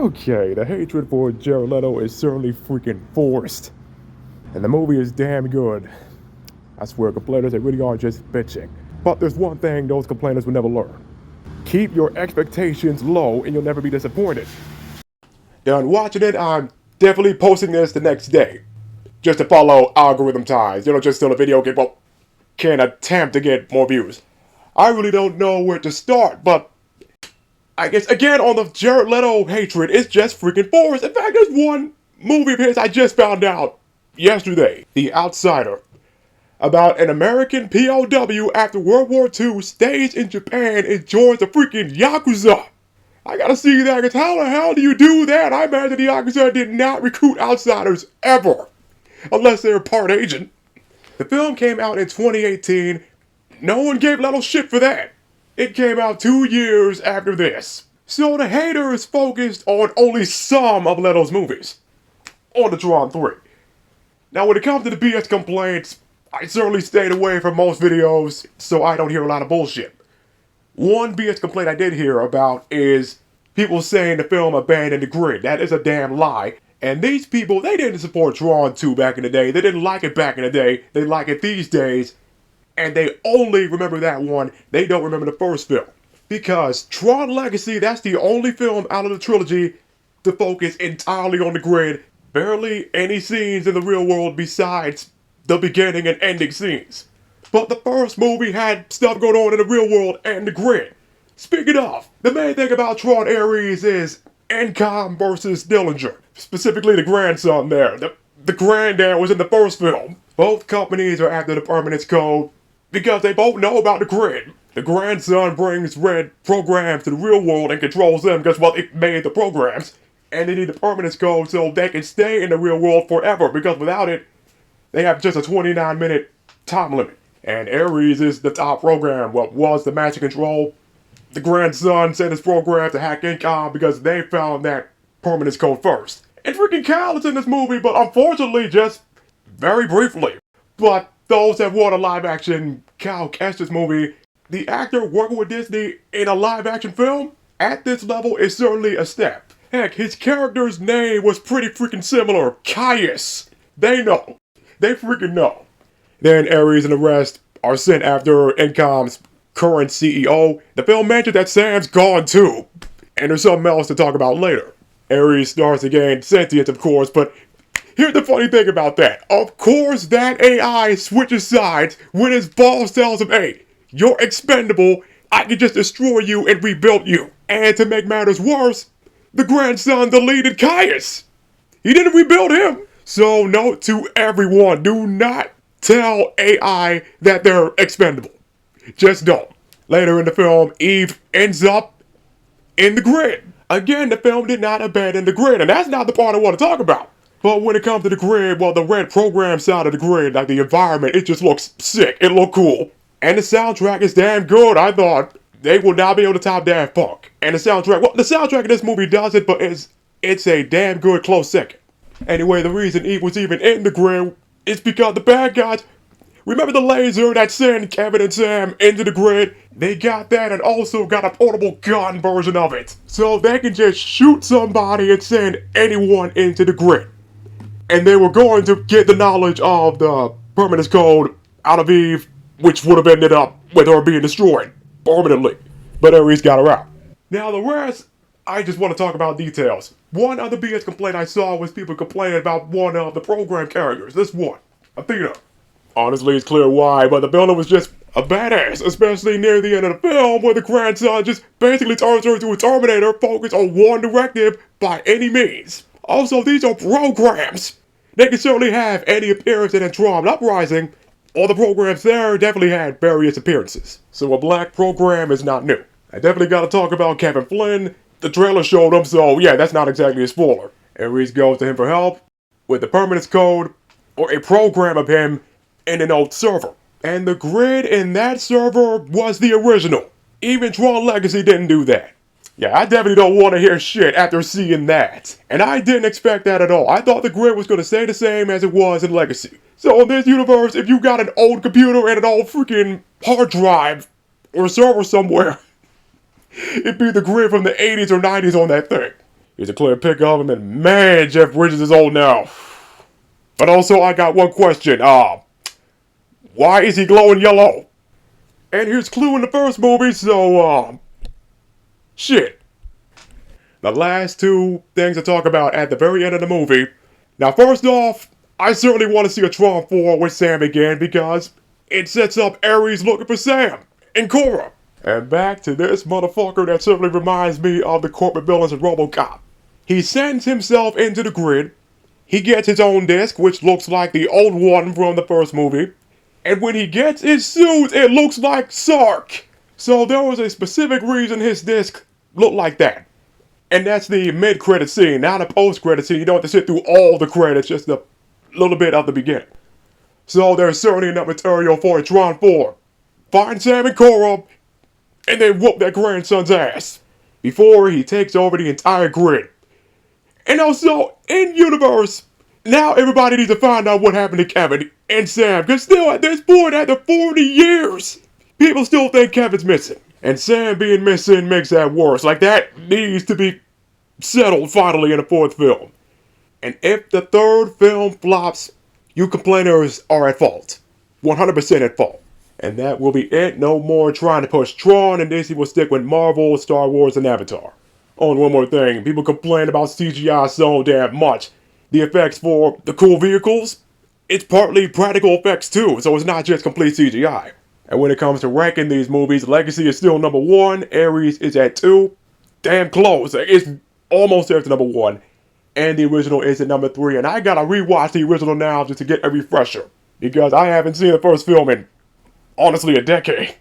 Okay, the hatred for Jared Leto is certainly freaking forced. And the movie is damn good. I swear, complainers, they really are just bitching. But there's one thing those complainers will never learn. Keep your expectations low and you'll never be disappointed. Done watching it, I'm definitely posting this the next day. Just to follow algorithm ties. Just still a video game, well, can attempt to get more views. I really don't know where to start, but I guess, again, on the Jared Leto hatred, it's just freaking forced. In fact, there's one movie of his I just found out yesterday, The Outsider, about an American POW after World War II stays in Japan and joins the freaking Yakuza. I gotta see that, because how the hell do you do that? I imagine the Yakuza did not recruit outsiders ever, unless they're part agent. The film came out in 2018. No one gave Leto shit for that. It came out 2 years after this. So the haters focused on only some of Leto's movies. On the Tron 3. Now when it comes to the BS complaints, I certainly stayed away from most videos, so I don't hear a lot of bullshit. One BS complaint I did hear about is people saying the film abandoned the grid. That is a damn lie. And these people, they didn't support Tron 2 back in the day. They didn't like it back in the day. They like it these days. And they only remember that one. They don't remember the first film. Because Tron Legacy, that's the only film out of the trilogy to focus entirely on the grid. Barely any scenes in the real world besides the beginning and ending scenes. But the first movie had stuff going on in the real world and the grid. Speaking of, the main thing about Tron Ares is Encom versus Dillinger. Specifically the grandson there. The granddad was in the first film. Both companies are after the Permanence Code because they both know about the grid. The grandson brings red programs to the real world and controls them because, well, it made the programs. And they need the Permanence Code so they can stay in the real world forever, because without it, they have just a 29-minute time limit. And Ares is the top program, what was the Master Control. The grandson sent his program to hack Incom because they found that Permanence Code first. And freaking Cal is in this movie, but unfortunately just very briefly. But those that want a live-action Cal Kestis movie, the actor working with Disney in a live-action film at this level is certainly a step. Heck, his character's name was pretty freaking similar, Caius. They know. They freaking know. Then Ares and the rest are sent after Incom's current CEO. The film mentioned that Sam's gone too. And there's something else to talk about later. Ares starts to gain sentience, of course, but here's the funny thing about that. Of course that AI switches sides when his boss tells him, hey, you're expendable, I can just destroy you and rebuild you. And to make matters worse, the grandson deleted Caius. He didn't rebuild him. So note to everyone, do not tell AI that they're expendable. Just don't. Later in the film, Eve ends up in the grid. Again, the film did not abandon the grid, and that's not the part I want to talk about. But when it comes to the grid, well, the red program side of the grid, like the environment, it just looks sick. It looked cool. And the soundtrack is damn good. I thought they will not be able to top Daft Punk. And the soundtrack, well, the soundtrack of this movie does it, but it's a damn good close second. Anyway, the reason Eve was even in the grid is because the bad guys, remember the laser that sent Kevin and Sam into the grid? They got that and also got a portable gun version of it. So they can just shoot somebody and send anyone into the grid. And they were going to get the knowledge of the Permanence Code out of Eve, which would have ended up with her being destroyed permanently. But Ares got her out. Now the rest, I just want to talk about details. One other BS complaint I saw was people complaining about one of the program characters. This one, Athena. Honestly, it's clear why, but the villain was just a badass, especially near the end of the film where the grandson just basically turns her into a Terminator focused on one directive by any means. Also, these are programs. They can certainly have any appearance in Tron Uprising. All the programs there definitely had various appearances. So a black program is not new. I definitely gotta talk about Kevin Flynn. The trailer showed him, so yeah, that's not exactly a spoiler. Ares goes to him for help with the Permanence Code or a program of him in an old server. And the grid in that server was the original. Even Tron Legacy didn't do that. Yeah, I definitely don't want to hear shit after seeing that. And I didn't expect that at all. I thought the grid was going to stay the same as it was in Legacy. So in this universe, if you got an old computer and an old freaking hard drive or server somewhere, it'd be the grid from the 80s or 90s on that thing. He's a clear pick of him, and man, Jeff Bridges is old now. But also, I got one question. Why is he glowing yellow? And here's Clue in the first movie, so, shit. The last two things to talk about at the very end of the movie. Now, first off, I certainly want to see a Tron 4 with Sam again because it sets up Ares looking for Sam and Quorra. And back to this motherfucker that certainly reminds me of the corporate villains of RoboCop. He sends himself into the grid. He gets his own disc, which looks like the old one from the first movie. And when he gets his suit, it looks like Sark. So there was a specific reason his disc looked like that. And that's the mid-credit scene, not a post-credit scene. You don't have to sit through all the credits, just a little bit of the beginning. So there's certainly enough material for a Tron 4. Find Sam and Quorra, and then whoop that grandson's ass before he takes over the entire grid. And also, in universe, now everybody needs to find out what happened to Kevin and Sam, because still at this point, after 40 years, people still think Kevin's missing. And Sam being missing makes that worse. Like, that needs to be settled finally in the fourth film. And if the third film flops, you complainers are at fault. 100% at fault. And that will be it. No more trying to push Tron, and Disney will stick with Marvel, Star Wars, and Avatar. Oh, and one more thing. People complain about CGI so damn much. The effects for the cool vehicles, it's partly practical effects too, so it's not just complete CGI. And when it comes to ranking these movies, Legacy is still number 1, Ares is at 2. Damn close. It's almost there to number 1. And the original is at number 3. And I gotta rewatch the original now just to get a refresher. Because I haven't seen the first film in, honestly, a decade.